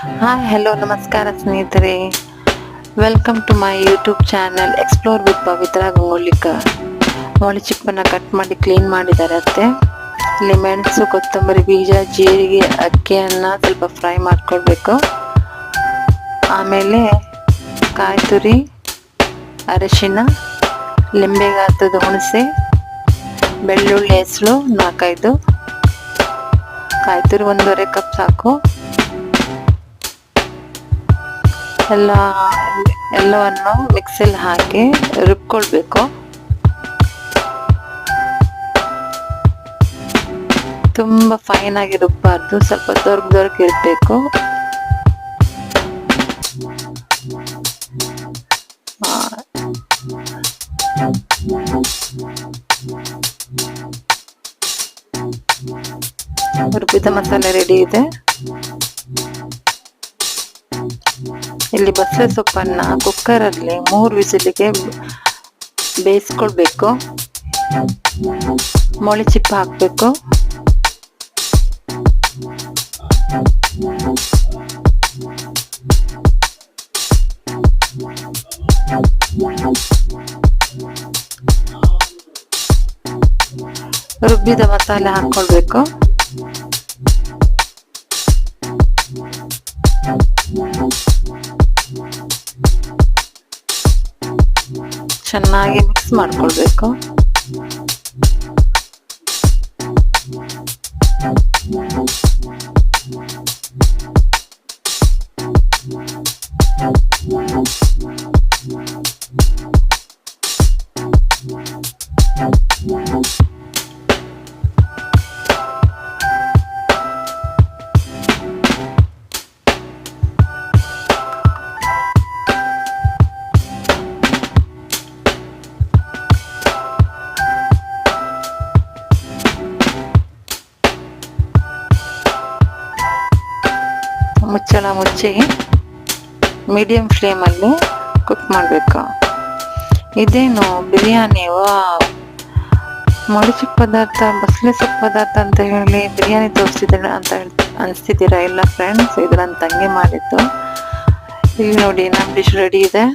Hi hello ನಮಸ್ಕಾರ ಸ್ನೇಹಿತರೆ. Welcome to my YouTube channel explore with Pavitra Gangollikar. ಮೊಳಿ ಚಿಪ್ಪನ್ನು ಕಟ್ ಮಾಡಿ ಕ್ಲೀನ್ ಮಾಡಿದ್ದಾರೆ ಅತ್ತೆ. ಇಲ್ಲಿ ಮೆಣಸು, ಕೊತ್ತಂಬರಿ ಬೀಜ, ಜೀರಿಗೆ, ಅಕ್ಕಿಯನ್ನು ಸ್ವಲ್ಪ ಫ್ರೈ ಮಾಡ್ಕೊಳ್ಬೇಕು. ಆಮೇಲೆ ಕಾಯಿ ತುರಿ, ಅರಿಶಿನ, ಲಿಂಬೆ ಗಾತ್ರದ ಹುಣಸೆ, ಬೆಳ್ಳುಳ್ಳಿ ಹೆಸರು 4-5, ಕಾಯಿ ತುರಿ 1.5 ಕಪ್ ಸಾಕು. ಎಲ್ಲವನ್ನು ಮಿಕ್ಸಿಲಿ ಹಾಕಿ ರುಬ್ಕೊಳ್ಬೇಕು. ತುಂಬಾ ಫೈನ್ ಆಗಿ ರುಬ್ಬಾರ್ದು, ಸ್ವಲ್ಪ ದೊರಕ್ ಇರ್ಬೇಕು. ರುಬ್ಬಿದ ಮಸಾಲೆ ರೆಡಿ ಇದೆ. ಇಲ್ಲಿ ಬಸಳೆ ಸೊಪ್ಪನ್ನ ಕುಕ್ಕರಲ್ಲಿ 3 ವಿಸಿಲಿಗೆ ಬೇಯಿಸ್ಕೊಳ್ಬೇಕು. ಮೊಳಿ ಚಿಪ್ಪ ಹಾಕ್ಬೇಕು. ರುಬ್ಬಿದ ಮಸಾಲೆ ಹಾಕೊಳ್ಬೇಕು. ಚೆನ್ನಾಗಿ ಮಿಕ್ಸ್ ಮಾಡ್ಕೊಳ್ಬೇಕು. ಮುಚ್ಚಳ ಮುಚ್ಚಿ ಮೀಡಿಯಂ ಫ್ಲೇಮಲ್ಲಿ ಕುಕ್ ಮಾಡಬೇಕು. ಇದೇನು ಬಿರಿಯಾನಿ, ಮೊಳಚಿ ಪದಾರ್ಥ, ಬಸಳೆ ಸೊಪ್ಪು ಪದಾರ್ಥ ಅಂತ ಹೇಳಿ ಬಿರಿಯಾನಿ ತೋರಿಸಿದ್ರೆ ಅಂತ ಅನಿಸ್ತಿದ್ದೀರಾ? ಇಲ್ಲ ಫ್ರೆಂಡ್ಸ್, ಇದು ನನ್ನ ತಂಗಿ ಮಾಡಿದ್ದು. ಇಲ್ಲಿ ನೋಡಿ, ನಮ್ಮ ಡಿಶ್ ರೆಡಿ ಇದೆ.